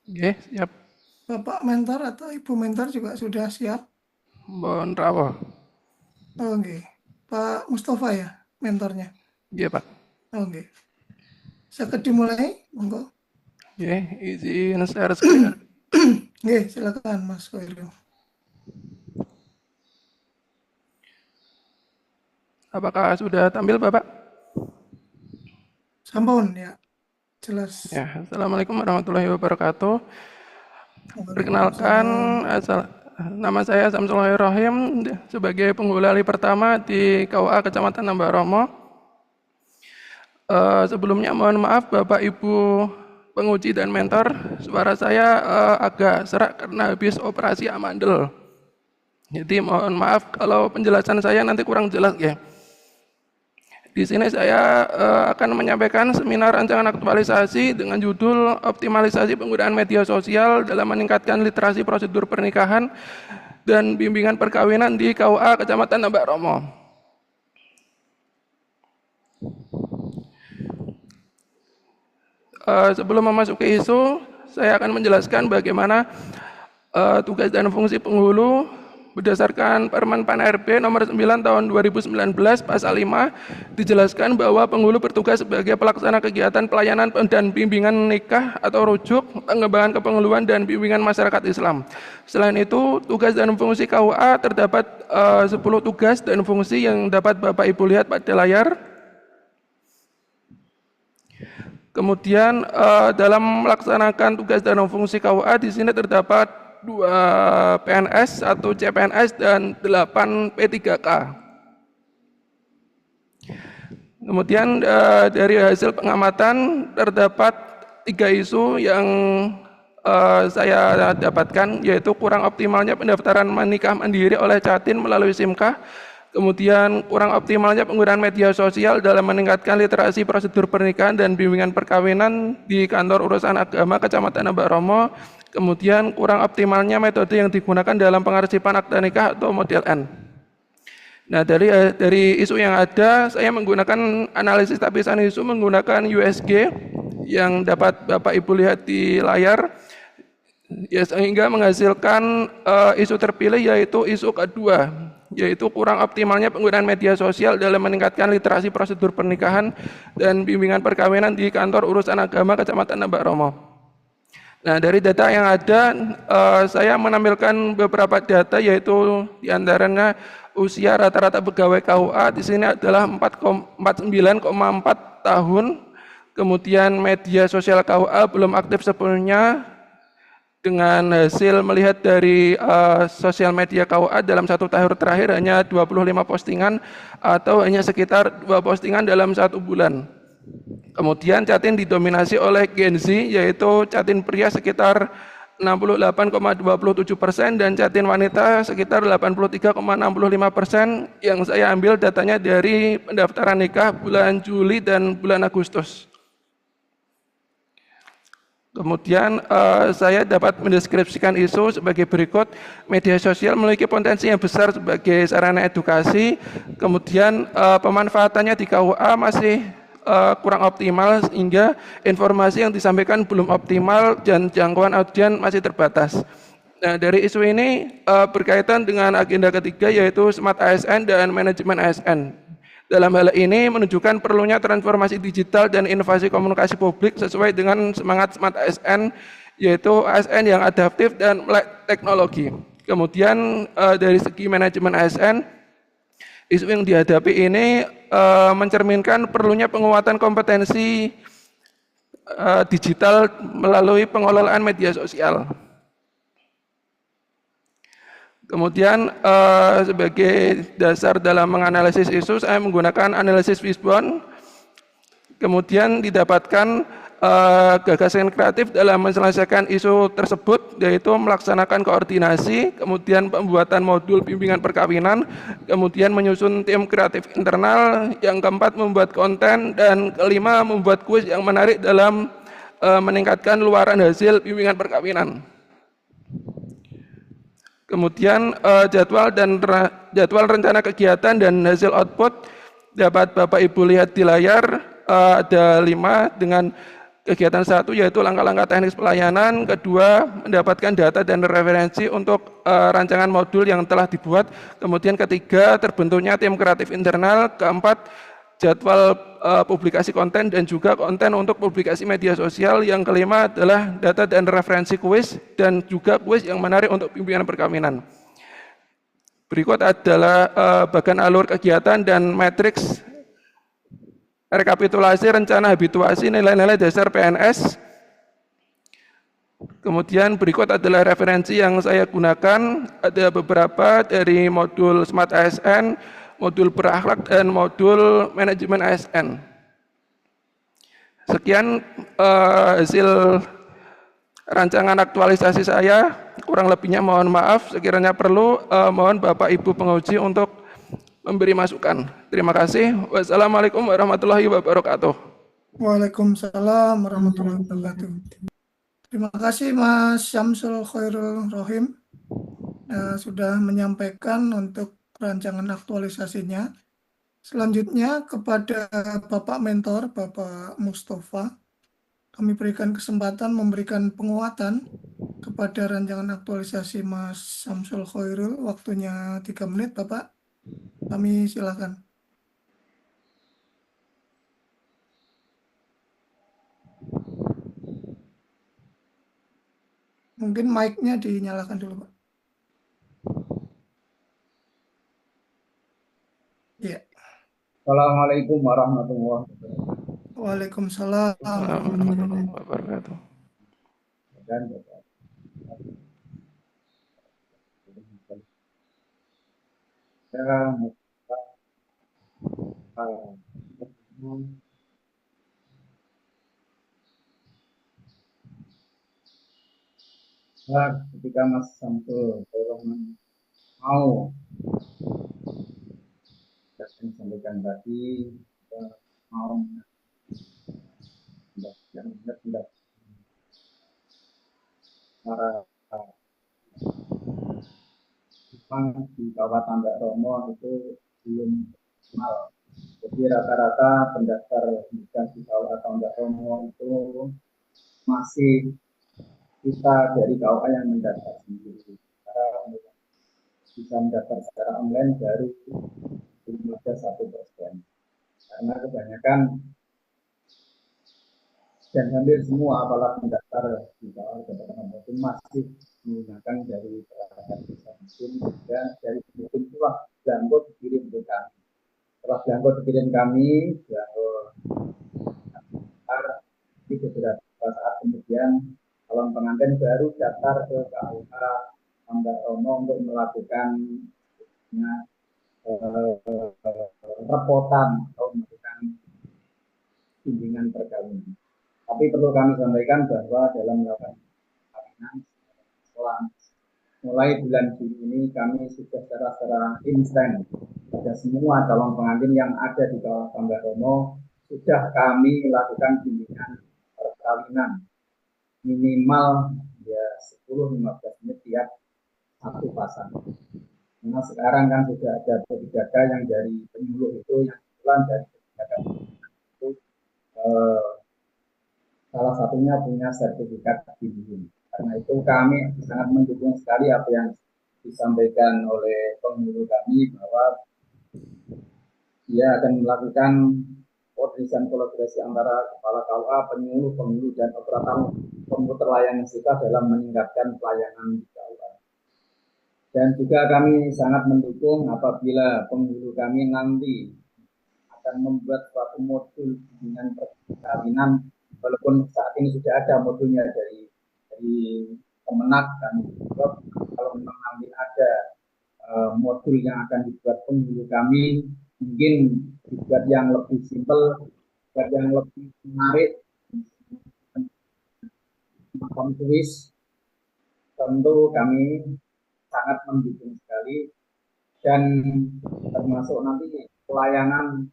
Nggih, siap. Bapak mentor atau Ibu mentor juga sudah siap? Mbon rawuh. Oh, oke. Pak Mustafa ya mentornya. Nggih, Pak. Oke. Saged dimulai, monggo. Nggih, izin share screen. Oke, silakan Mas Koiril. Apakah sudah tampil, Bapak? Sampun ya, jelas. Ya, Assalamualaikum warahmatullahi wabarakatuh. Perkenalkan, Waalaikumsalam. nama saya Samsul Rahim sebagai pengguna Ali pertama di KUA Kecamatan Tambak Romo. Sebelumnya mohon maaf Bapak Ibu penguji dan mentor, suara saya agak serak karena habis operasi amandel. Jadi mohon maaf kalau penjelasan saya nanti kurang jelas ya. Di sini saya akan menyampaikan seminar rancangan aktualisasi dengan judul Optimalisasi Penggunaan Media Sosial dalam Meningkatkan Literasi Prosedur Pernikahan dan Bimbingan Perkawinan di KUA Kecamatan Tambak Romo. Sebelum memasuki isu, saya akan menjelaskan bagaimana tugas dan fungsi penghulu berdasarkan Permen Pan RB nomor 9 tahun 2019 pasal 5 dijelaskan bahwa penghulu bertugas sebagai pelaksana kegiatan pelayanan dan bimbingan nikah atau rujuk, pengembangan kepenghuluan dan bimbingan masyarakat Islam. Selain itu, tugas dan fungsi KUA terdapat 10 tugas dan fungsi yang dapat Bapak Ibu lihat pada layar. Kemudian dalam melaksanakan tugas dan fungsi KUA di sini terdapat 2 PNS, 1 CPNS dan 8 P3K. Kemudian dari hasil pengamatan terdapat 3 isu yang saya dapatkan, yaitu kurang optimalnya pendaftaran menikah mandiri oleh Catin melalui SIMKah. Kemudian kurang optimalnya penggunaan media sosial dalam meningkatkan literasi prosedur pernikahan dan bimbingan perkawinan di kantor urusan agama Kecamatan Tambak Romo. Kemudian kurang optimalnya metode yang digunakan dalam pengarsipan akta nikah atau model N. Nah, dari isu yang ada, saya menggunakan analisis tapisan isu menggunakan USG yang dapat Bapak Ibu lihat di layar. Ya, sehingga menghasilkan isu terpilih yaitu isu kedua, yaitu kurang optimalnya penggunaan media sosial dalam meningkatkan literasi prosedur pernikahan dan bimbingan perkawinan di kantor urusan agama Kecamatan Tambak Romo. Nah, dari data yang ada, saya menampilkan beberapa data, yaitu diantaranya usia rata-rata pegawai KUA di sini adalah 49,4 tahun. Kemudian media sosial KUA belum aktif sepenuhnya. Dengan hasil melihat dari sosial media KUA dalam 1 tahun terakhir hanya 25 postingan atau hanya sekitar 2 postingan dalam 1 bulan. Kemudian Catin didominasi oleh Gen Z, yaitu Catin pria sekitar 68,27% dan Catin wanita sekitar 83,65%, yang saya ambil datanya dari pendaftaran nikah bulan Juli dan bulan Agustus. Kemudian saya dapat mendeskripsikan isu sebagai berikut. Media sosial memiliki potensi yang besar sebagai sarana edukasi. Kemudian pemanfaatannya di KUA masih kurang optimal sehingga informasi yang disampaikan belum optimal dan jangkauan audiens masih terbatas. Nah, dari isu ini berkaitan dengan agenda ketiga, yaitu Smart ASN dan manajemen ASN. Dalam hal ini menunjukkan perlunya transformasi digital dan inovasi komunikasi publik sesuai dengan semangat Smart ASN, yaitu ASN yang adaptif dan melek teknologi. Kemudian dari segi manajemen ASN, isu yang dihadapi ini mencerminkan perlunya penguatan kompetensi digital melalui pengelolaan media sosial. Kemudian sebagai dasar dalam menganalisis isu, saya menggunakan analisis Fishbone. Kemudian didapatkan gagasan kreatif dalam menyelesaikan isu tersebut, yaitu melaksanakan koordinasi, kemudian pembuatan modul bimbingan perkawinan, kemudian menyusun tim kreatif internal, yang keempat membuat konten, dan kelima membuat kuis yang menarik dalam meningkatkan luaran hasil bimbingan perkawinan. Kemudian jadwal rencana kegiatan dan hasil output dapat Bapak Ibu lihat di layar. Ada 5 dengan Kegiatan satu yaitu langkah-langkah teknis pelayanan, kedua mendapatkan data dan referensi untuk rancangan modul yang telah dibuat, kemudian ketiga terbentuknya tim kreatif internal, keempat jadwal publikasi konten dan juga konten untuk publikasi media sosial, yang kelima adalah data dan referensi kuis dan juga kuis yang menarik untuk pimpinan perkawinan. Berikut adalah bagian alur kegiatan dan matriks rekapitulasi rencana habituasi nilai-nilai dasar PNS. Kemudian berikut adalah referensi yang saya gunakan, ada beberapa dari modul Smart ASN, modul berakhlak, dan modul manajemen ASN. Sekian hasil rancangan aktualisasi saya, kurang lebihnya mohon maaf, sekiranya perlu mohon Bapak Ibu penguji untuk memberi masukan. Terima kasih. Wassalamualaikum warahmatullahi wabarakatuh. Waalaikumsalam warahmatullahi wabarakatuh. Terima kasih Mas Syamsul Khairul Rohim sudah menyampaikan untuk rancangan aktualisasinya. Selanjutnya kepada Bapak Mentor, Bapak Mustafa, kami berikan kesempatan memberikan penguatan kepada rancangan aktualisasi Mas Syamsul Khairul. Waktunya 3 menit, Bapak. Kami silakan. Mungkin mic-nya dinyalakan dulu, Pak. Iya. Assalamualaikum warahmatullahi wabarakatuh. Waalaikumsalam warahmatullahi Wabarakatuh. Dan ketika Mas Samsul mau yang sampaikan tadi, mau tidak para di Kabupaten Mbak Romo itu belum maksimal. Jadi rata-rata pendaftar nikah di Kabupaten Mbak Romo itu masih kita dari KUA yang mendaftar sendiri. Bisa mendaftar secara online baru belum ada 1%. Karena kebanyakan dan hampir semua apalah pendaftar di Kabupaten itu masih menggunakan dari perangkat desa mesin, dan dari mesin itulah belangko dikirim ke kami. Setelah belangko dikirim kami, belangko di beberapa saat kemudian calon pengantin baru daftar ke KUK Mbak Romo untuk melakukan repotan atau melakukan bimbingan perkawinan. Tapi perlu kami sampaikan bahwa dalam melakukan perkawinan mulai bulan Juni ini kami sudah secara instan pada semua calon pengantin yang ada di kawasan Mbak Romo sudah kami lakukan bimbingan perkawinan minimal ya 10-15 menit tiap satu pasang. Karena sekarang kan sudah ada penjaga yang dari penyuluh itu yang kebetulan dari penjaga itu salah satunya punya sertifikat bimbingan. Karena itu kami sangat mendukung sekali apa yang disampaikan oleh penyuluh kami bahwa dia akan melakukan koordinasi kolaborasi antara kepala KUA, penyuluh, dan operator komputer layanan kita dalam meningkatkan pelayanan di KUA. Dan juga kami sangat mendukung apabila penyuluh kami nanti akan membuat suatu modul bimbingan perkawinan, walaupun saat ini sudah ada modulnya dari Kemenak, kami juga kalau memang nanti ada modul yang akan dibuat penyuluh kami, mungkin dibuat yang lebih simpel, dibuat yang lebih menarik, tulis, tentu kami sangat mendukung sekali, dan termasuk nanti pelayanan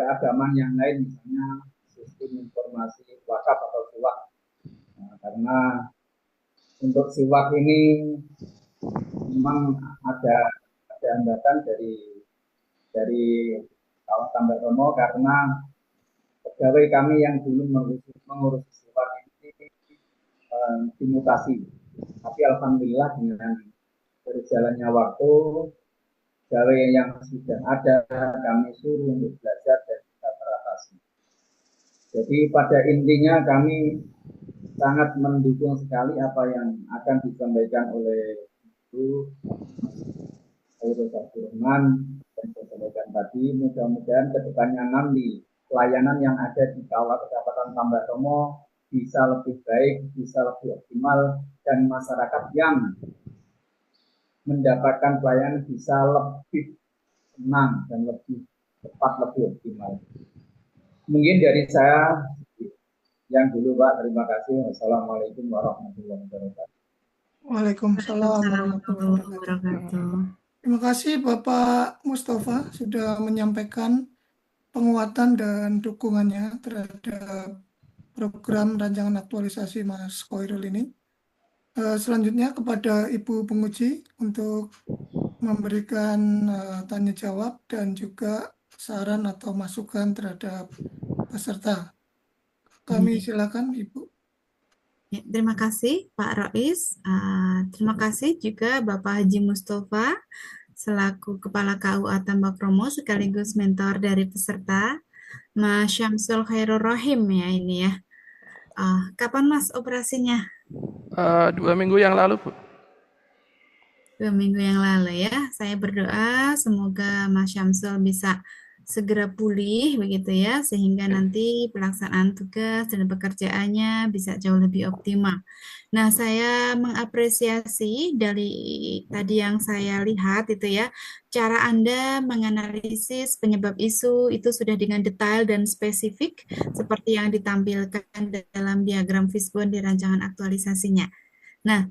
keagamaan yang lain, misalnya sistem informasi wakaf atau siwak. Nah, karena untuk siwak ini memang ada hambatan dari kawasan Mbak Romo, karena pegawai kami yang dulu mengurus mengurus siswa ini dimutasi. Tapi alhamdulillah dengan berjalannya waktu, gawe yang sudah ada kami suruh untuk belajar dan kita teratasi. Jadi pada intinya kami sangat mendukung sekali apa yang akan disampaikan oleh Ibu Khairul Rahman dan disampaikan tadi. Mudah-mudahan kedepannya nanti pelayanan yang ada di KUA Kecamatan Tambak Romo bisa lebih baik, bisa lebih optimal, dan masyarakat yang mendapatkan pelayanan bisa lebih senang dan lebih cepat, lebih optimal. Mungkin dari saya yang dulu, Pak. Terima kasih. Wassalamualaikum warahmatullahi wabarakatuh. Waalaikumsalam warahmatullahi wabarakatuh. wabarakatuh. Terima kasih Bapak Mustafa sudah menyampaikan penguatan dan dukungannya terhadap program rancangan aktualisasi Mas Khairul ini. Selanjutnya kepada Ibu penguji untuk memberikan tanya jawab dan juga saran atau masukan terhadap peserta. Kami silakan Ibu. Ya, terima kasih Pak Rois. Terima kasih juga Bapak Haji Mustafa selaku Kepala KUA Tambak Romo sekaligus mentor dari peserta. Mas Syamsul Khairul Rohim ya ini ya. Kapan Mas operasinya? 2 minggu yang lalu, Bu. 2 minggu yang lalu ya. Saya berdoa semoga Mas Syamsul bisa segera pulih begitu ya, sehingga nanti pelaksanaan tugas dan pekerjaannya bisa jauh lebih optimal. Nah, saya mengapresiasi dari tadi yang saya lihat itu ya, cara Anda menganalisis penyebab isu itu sudah dengan detail dan spesifik seperti yang ditampilkan dalam diagram fishbone di rancangan aktualisasinya. Nah,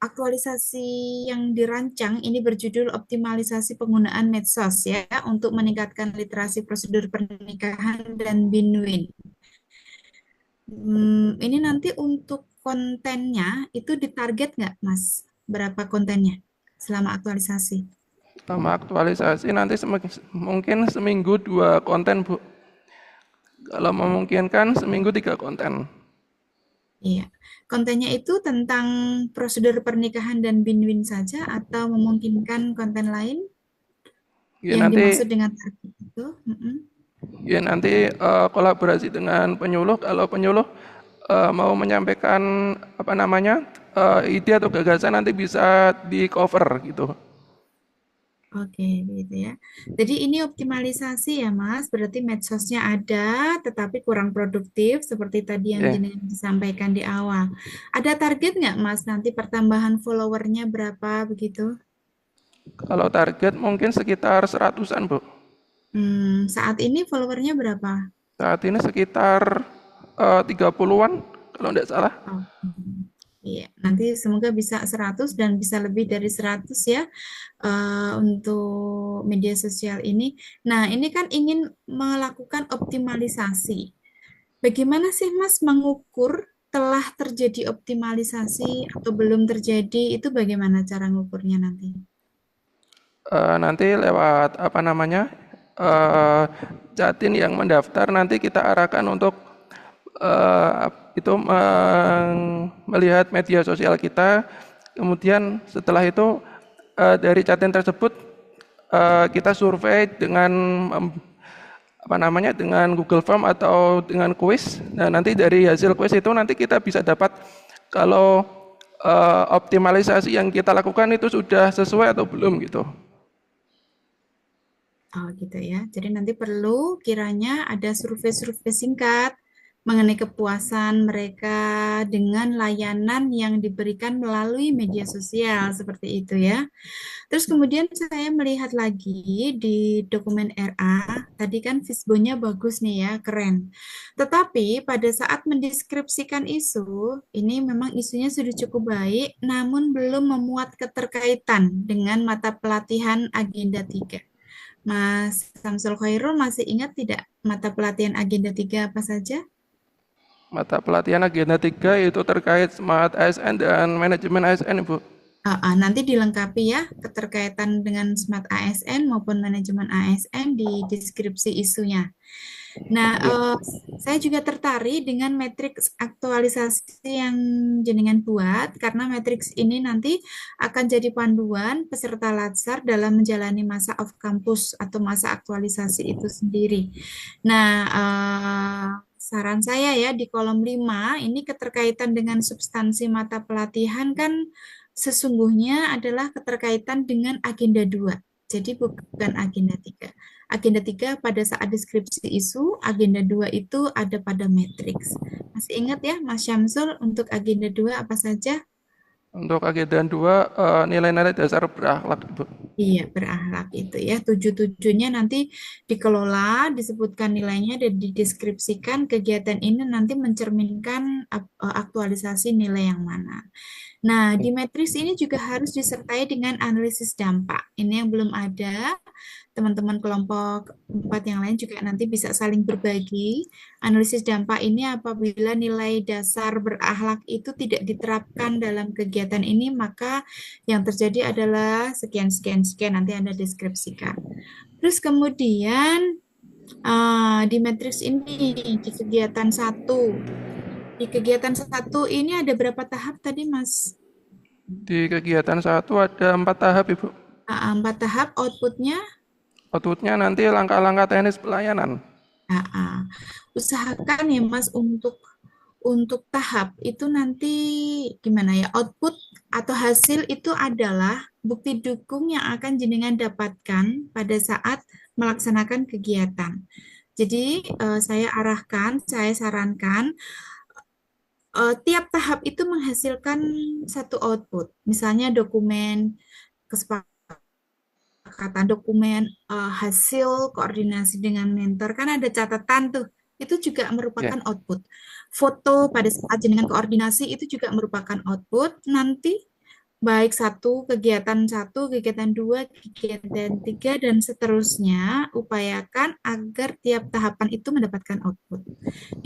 aktualisasi yang dirancang ini berjudul optimalisasi penggunaan medsos ya untuk meningkatkan literasi prosedur pernikahan dan win-win. Ini nanti untuk kontennya itu ditarget nggak Mas? Berapa kontennya selama aktualisasi? Selama aktualisasi nanti mungkin seminggu 2 konten, Bu. Kalau memungkinkan seminggu 3 konten. Iya. Kontennya itu tentang prosedur pernikahan dan win-win saja atau memungkinkan konten lain Ya, yang nanti dimaksud dengan target itu? ya nanti kolaborasi dengan penyuluh. Kalau penyuluh mau menyampaikan apa namanya ide atau gagasan nanti bisa di cover gitu. Oke, gitu ya. Jadi ini optimalisasi ya, Mas. Berarti medsosnya ada, tetapi kurang produktif seperti tadi yang Ya. disampaikan di awal. Ada target nggak, Mas? Nanti pertambahan followernya berapa begitu? Kalau target mungkin sekitar 100-an, Bu. Saat ini followernya berapa? Saat ini sekitar 30-an kalau tidak salah. Oh, iya, nanti semoga bisa 100 dan bisa lebih dari 100 ya untuk media sosial ini. Nah, ini kan ingin melakukan optimalisasi. Bagaimana sih Mas mengukur telah terjadi optimalisasi atau belum terjadi? Itu bagaimana cara ngukurnya nanti? Nanti lewat apa namanya Jatin yang mendaftar nanti kita arahkan untuk itu melihat media sosial kita. Kemudian setelah itu dari Jatin tersebut kita survei dengan apa namanya dengan Google Form atau dengan kuis. Nah, nanti dari hasil kuis itu nanti kita bisa dapat kalau optimalisasi yang kita lakukan itu sudah sesuai atau belum gitu. Oh gitu ya. Jadi nanti perlu kiranya ada survei-survei singkat mengenai kepuasan mereka dengan layanan yang diberikan melalui media sosial seperti itu ya. Terus kemudian saya melihat lagi di dokumen RA, tadi kan fishbone-nya bagus nih ya, keren. Tetapi pada saat mendeskripsikan isu, ini memang isunya sudah cukup baik, namun belum memuat keterkaitan dengan mata pelatihan agenda 3. Mas Samsul Khairul masih ingat tidak mata pelatihan agenda 3 apa saja? Mata pelatihan agenda 3 itu terkait smart ASN dan manajemen ASN, Ibu. Nanti dilengkapi ya keterkaitan dengan Smart ASN maupun manajemen ASN di deskripsi isunya. Nah, Ya. saya juga tertarik dengan matriks aktualisasi yang jenengan buat karena matriks ini nanti akan jadi panduan peserta Latsar dalam menjalani masa off campus atau masa aktualisasi itu sendiri. Nah, saran saya ya di kolom 5 ini keterkaitan dengan substansi mata pelatihan kan sesungguhnya adalah keterkaitan dengan agenda 2. Jadi bukan agenda 3. Agenda 3 pada saat deskripsi isu, agenda 2 itu ada pada matriks. Masih ingat ya Mas Syamsul untuk agenda 2 apa saja? Untuk agenda 2, nilai-nilai dasar berakhlak, Ibu. Iya, berakhlak itu ya. Tujuh-tujuhnya nanti dikelola, disebutkan nilainya dan dideskripsikan kegiatan ini nanti mencerminkan aktualisasi nilai yang mana. Nah, di matriks ini juga harus disertai dengan analisis dampak. Ini yang belum ada. Teman-teman kelompok 4 yang lain juga nanti bisa saling berbagi. Analisis dampak ini apabila nilai dasar berakhlak itu tidak diterapkan dalam kegiatan ini, maka yang terjadi adalah sekian, sekian, sekian. Nanti Anda deskripsikan. Terus kemudian di matriks ini, di kegiatan 1. Di kegiatan 1 ini ada berapa tahap tadi, Mas? Di kegiatan 1 ada 4 tahap, Ibu. 4 tahap, outputnya Outputnya nanti langkah-langkah teknis pelayanan. usahakan ya Mas untuk tahap itu nanti gimana ya, output atau hasil itu adalah bukti dukung yang akan jenengan dapatkan pada saat melaksanakan kegiatan. Jadi saya sarankan tiap tahap itu menghasilkan satu output. Misalnya dokumen kesepakatan, dokumen hasil koordinasi dengan mentor, kan ada catatan tuh. Itu juga merupakan Ya. output. Foto pada saat jenengan koordinasi itu juga merupakan output. Nanti baik kegiatan 2, kegiatan 3, dan seterusnya, upayakan agar tiap tahapan itu mendapatkan output.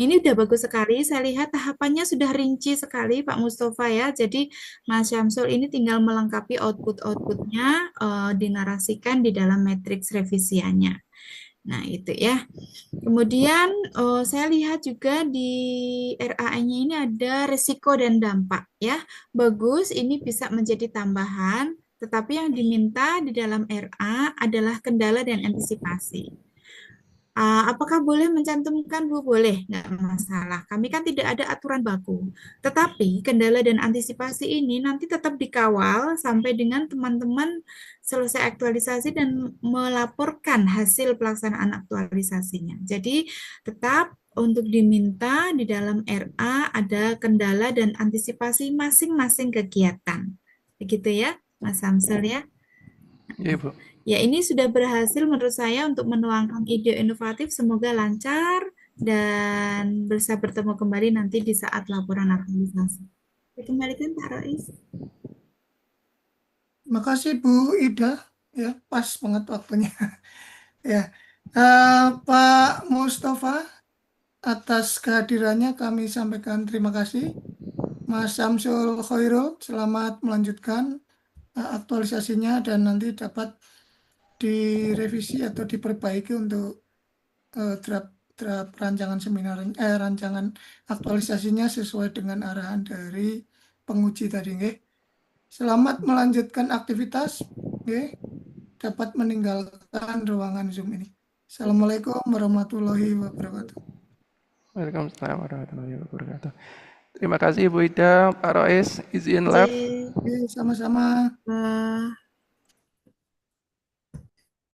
Ini udah bagus sekali, saya lihat tahapannya sudah rinci sekali Pak Mustafa ya, jadi Mas Syamsul ini tinggal melengkapi output-outputnya, dinarasikan di dalam matriks revisiannya. Nah itu ya. Kemudian saya lihat juga di RAE-nya ini ada risiko dan dampak ya. Bagus, ini bisa menjadi tambahan, tetapi yang diminta di dalam RA adalah kendala dan antisipasi. Apakah boleh mencantumkan, Bu? Boleh, nggak masalah. Kami kan tidak ada aturan baku. Tetapi kendala dan antisipasi ini nanti tetap dikawal sampai dengan teman-teman selesai aktualisasi dan melaporkan hasil pelaksanaan aktualisasinya. Jadi tetap untuk diminta di dalam RA ada kendala dan antisipasi masing-masing kegiatan. Begitu ya, Mas Samsul ya. Iya, Ibu. Ya, ini sudah berhasil menurut saya untuk menuangkan ide inovatif. Semoga lancar dan bisa bertemu kembali nanti di saat laporan aktualisasi. Saya kembalikan Pak Rois. Makasih Bu Ida, ya pas banget waktunya. Ya, Pak Mustafa, atas kehadirannya kami sampaikan terima kasih. Mas Samsul Khairul, selamat melanjutkan aktualisasinya dan nanti dapat direvisi atau diperbaiki untuk draft rancangan rancangan aktualisasinya sesuai dengan arahan dari penguji tadi, nggih. Selamat melanjutkan aktivitas, nggih. Dapat meninggalkan ruangan Zoom ini. Assalamualaikum warahmatullahi wabarakatuh. Waalaikumsalam warahmatullahi wabarakatuh. Terima kasih Bu Ida, Pak Rois, izin lab. Oke, sama-sama. Oke.